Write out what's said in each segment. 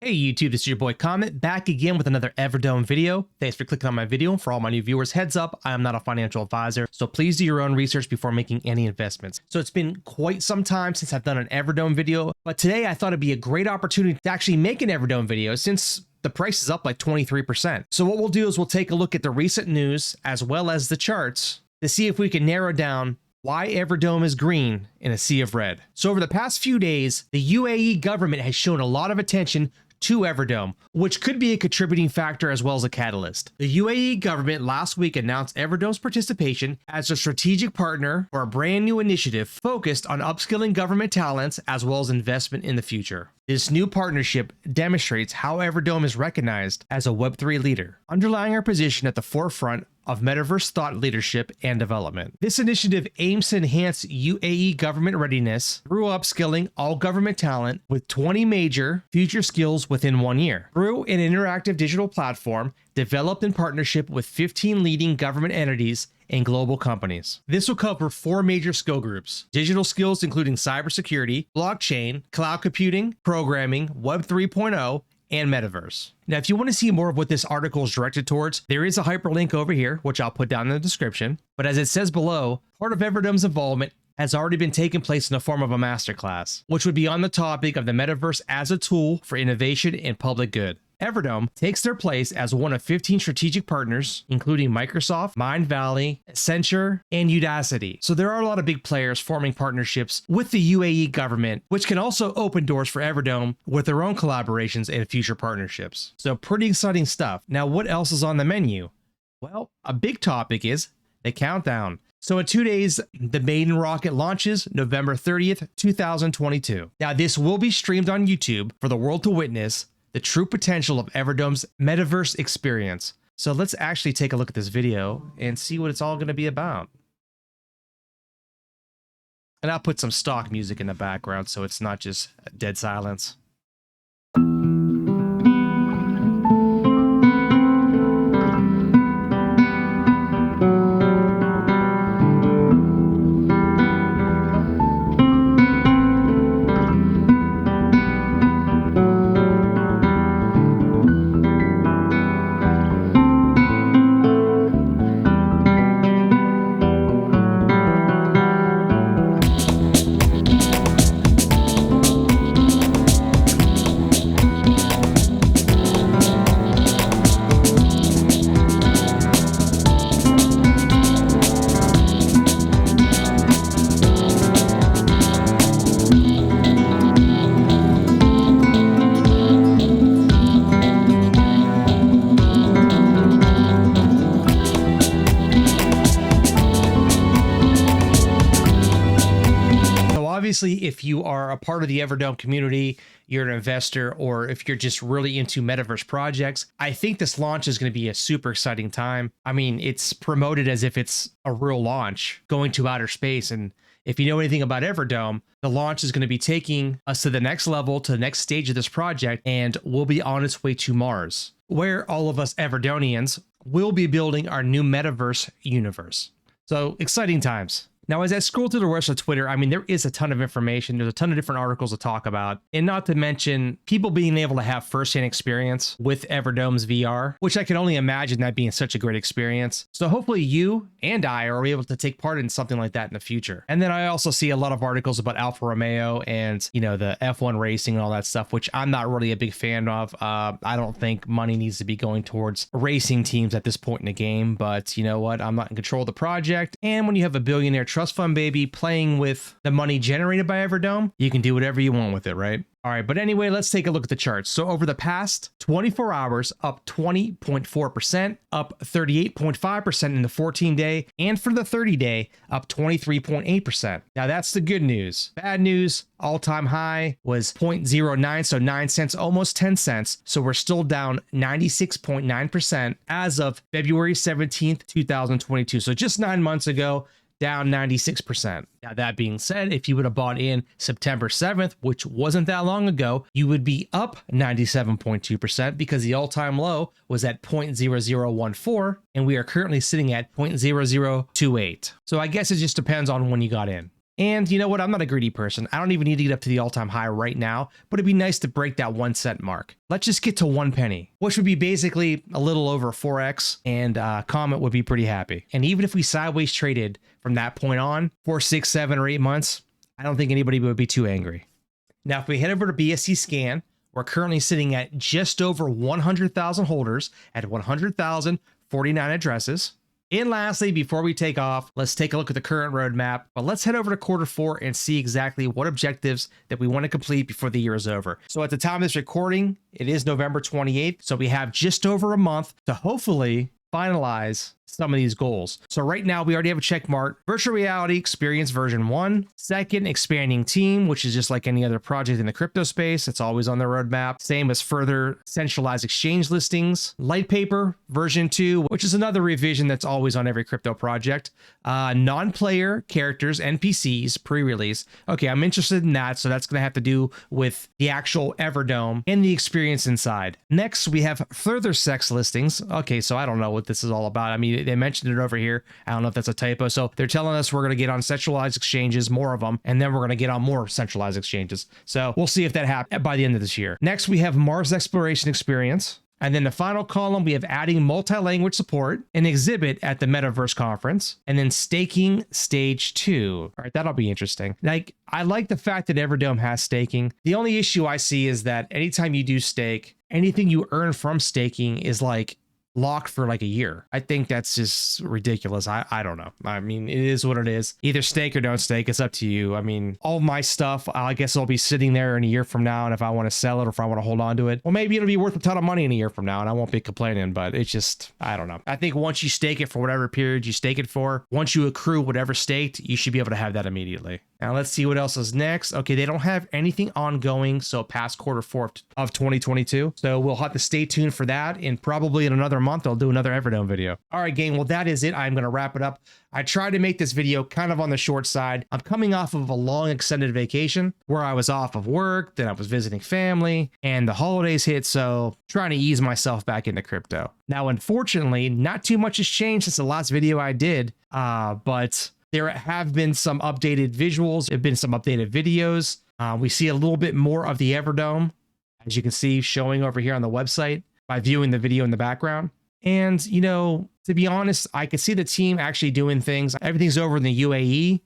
Hey YouTube, this is your boy Comet, back again with another EverDome video. Thanks for clicking on my video. For all my new viewers, heads up, I am not a financial advisor, so please do your own research before making any investments. So it's been quite some time since I've done an EverDome video, but today I thought it'd be a great opportunity to actually make an EverDome video since the price is up like 23%. So what we'll do is we'll take a look at the recent news as well as the charts to see if we can narrow down why EverDome is green in a sea of red. So over the past few days, the UAE government has shown a lot of attention to EverDome, which could be a contributing factor as well as a catalyst. The UAE government last week announced EverDome's participation as a strategic partner for a brand new initiative focused on upskilling government talents as well as investment in the future. This new partnership demonstrates how EverDome is recognized as a Web3 leader, underlying our position at the forefront of metaverse thought leadership and development. This initiative aims to enhance UAE government readiness through upskilling all government talent with 20 major future skills within 1 year, through an interactive digital platform developed in partnership with 15 leading government entities and global companies. This will cover 4 major skill groups: digital skills including cybersecurity, blockchain, cloud computing, programming, Web 3.0, and metaverse. Now, if you want to see more of what this article is directed towards, there is a hyperlink over here, which I'll put down in the description. But as it says below, part of EverDome's involvement has already been taking place in the form of a masterclass, which would be on the topic of the metaverse as a tool for innovation and public good. EverDome takes their place as one of 15 strategic partners, including Microsoft, Mind Valley, Accenture, and Udacity. So there are a lot of big players forming partnerships with the UAE government, which can also open doors for EverDome with their own collaborations and future partnerships. So pretty exciting stuff. Now, what else is on the menu? Well, a big topic is the countdown. So in 2 days, the maiden rocket launches November 30th, 2022. Now, this will be streamed on YouTube for the world to witness the true potential of EverDome's metaverse experience. So let's actually take a look at this video and see what it's all going to be about. And I'll put some stock music in the background so it's not just dead silence. Obviously, if you are a part of the EverDome community, you're an investor, or if you're just really into metaverse projects, I think this launch is going to be a super exciting time. I mean, it's promoted as if it's a real launch going to outer space. And if you know anything about EverDome, the launch is going to be taking us to the next level, to the next stage of this project, and we'll be on its way to Mars, where all of us Everdonians will be building our new metaverse universe. So exciting times. Now, as I scroll through the rest of Twitter, I mean, there is a ton of information. There's a ton of different articles to talk about, and not to mention people being able to have firsthand experience with EverDome's VR, which I can only imagine that being such a great experience. So hopefully you and I are able to take part in something like that in the future. And then I also see a lot of articles about Alfa Romeo and, you know, the F1 racing and all that stuff, which I'm not really a big fan of. I don't think money needs to be going towards racing teams at this point in the game, but you know what? I'm not in control of the project. And when you have a billionaire trust fund baby playing with the money generated by EverDome, you can do whatever you want with it, right? All right, but anyway, let's take a look at the charts. So over the past 24 hours, up 20.4%, up 38.5% in the 14-day, and for the 30-day, up 23.8%. Now that's the good news. Bad news, all-time high was 0.09, so 9 cents, almost 10 cents. So we're still down 96.9% as of February 17th, 2022. So just 9 months ago, down 96%. Now, that being said, if you would have bought in September 7th, which wasn't that long ago, you would be up 97.2% because the all-time low was at 0.0014, and we are currently sitting at 0.0028. So I guess it just depends on when you got in. And you know what? I'm not a greedy person. I don't even need to get up to the all-time high right now, but it'd be nice to break that 1 cent mark. Let's just get to 1 penny, which would be basically a little over 4x, and Comet would be pretty happy. And even if we sideways traded from that point on, 4, 6, 7, or 8 months, I don't think anybody would be too angry. Now, if we head over to BSC Scan, we're currently sitting at just over 100,000 holders at 100,049 addresses. And lastly, before we take off, let's take a look at the current roadmap, but let's head over to Q4 and see exactly what objectives that we want to complete before the year is over. So at the time of this recording, it is November 28th. So we have just over a month to hopefully finalize some of these goals. So right now we already have a check mark: virtual reality experience version 1. Second, expanding team, which is just like any other project in the crypto space. It's always on the roadmap. Same as further centralized exchange listings. Light paper version 2, which is another revision that's always on every crypto project. Non-player characters, NPCs, pre-release. Okay, I'm interested in that. So that's going to have to do with the actual EverDome and the experience inside. Next, we have further CEX listings. Okay, so I don't know what this is all about. I mean, they mentioned it over here. I don't know if that's a typo. So they're telling us we're going to get on centralized exchanges, more of them, and then we're going to get on more centralized exchanges. So we'll see if that happens by the end of this year. Next, we have Mars exploration experience. And then the final column, we have adding multi-language support, an exhibit at the Metaverse conference, and then staking stage 2. All right, that'll be interesting. Like, I like the fact that EverDome has staking. The only issue I see is that anytime you do stake, anything you earn from staking is like locked for like a year. I think that's just ridiculous. I don't know. I mean, it is what it is. Either stake or don't stake. It's up to you. I mean, all my stuff, I guess it'll be sitting there in a year from now. And if I want to sell it or if I want to hold on to it, well, maybe it'll be worth a ton of money in a year from now and I won't be complaining, but it's just, I don't know. I think once you stake it for whatever period you stake it for, once you accrue whatever staked, you should be able to have that immediately. Now let's see what else is next. Okay, they don't have anything ongoing, so past Q4 of 2022. So we'll have to stay tuned for that, and probably in another month I'll do another EverDome video. All right, gang, well that is it. I'm gonna wrap it up. I tried to make this video kind of on the short side. I'm coming off of a long extended vacation where I was off of work, then I was visiting family, and the holidays hit, so trying to ease myself back into crypto. Now, unfortunately, not too much has changed since the last video I did, but there have been some updated visuals. There have been some updated videos. We see a little bit more of the EverDome, as you can see, showing over here on the website by viewing the video in the background. And, you know, to be honest, I could see the team actually doing things. Everything's over in the UAE,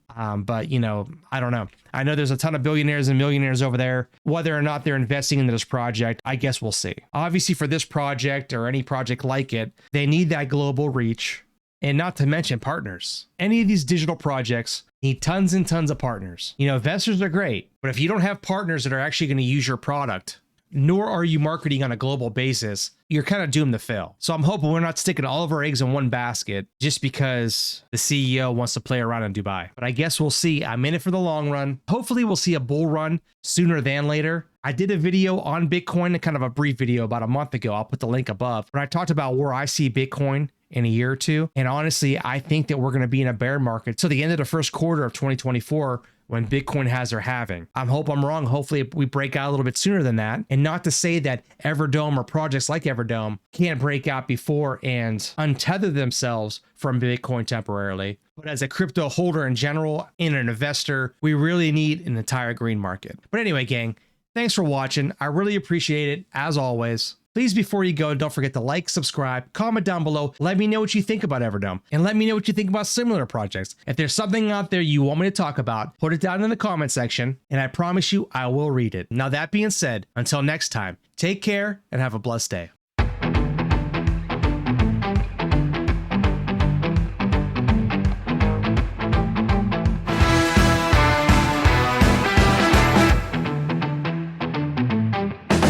but, you know, I don't know. I know there's a ton of billionaires and millionaires over there. Whether or not they're investing into this project, I guess we'll see. Obviously, for this project or any project like it, they need that global reach. And not to mention partners. Any of these digital projects need tons and tons of partners. You know, investors are great, but if you don't have partners that are actually going to use your product, nor are you marketing on a global basis, you're kind of doomed to fail. So I'm hoping we're not sticking all of our eggs in one basket just because the CEO wants to play around in Dubai. But I guess we'll see. I'm in it for the long run. Hopefully we'll see a bull run sooner than later. I did a video on Bitcoin, kind of a brief video about a month ago. I'll put the link above. But I talked about where I see Bitcoin in a year or two. And honestly, I think that we're going to be in a bear market till the end of the first quarter of 2024 when Bitcoin has their halving. I hope I'm wrong. Hopefully we break out a little bit sooner than that. And not to say that EverDome or projects like EverDome can't break out before and untether themselves from Bitcoin temporarily. But as a crypto holder in general and an investor, we really need an entire green market. But anyway, gang, thanks for watching. I really appreciate it, as always. Please, before you go, don't forget to like, subscribe, comment down below. Let me know what you think about EverDome, and let me know what you think about similar projects. If there's something out there you want me to talk about, put it down in the comment section, and I promise you I will read it. Now, that being said, until next time, take care and have a blessed day.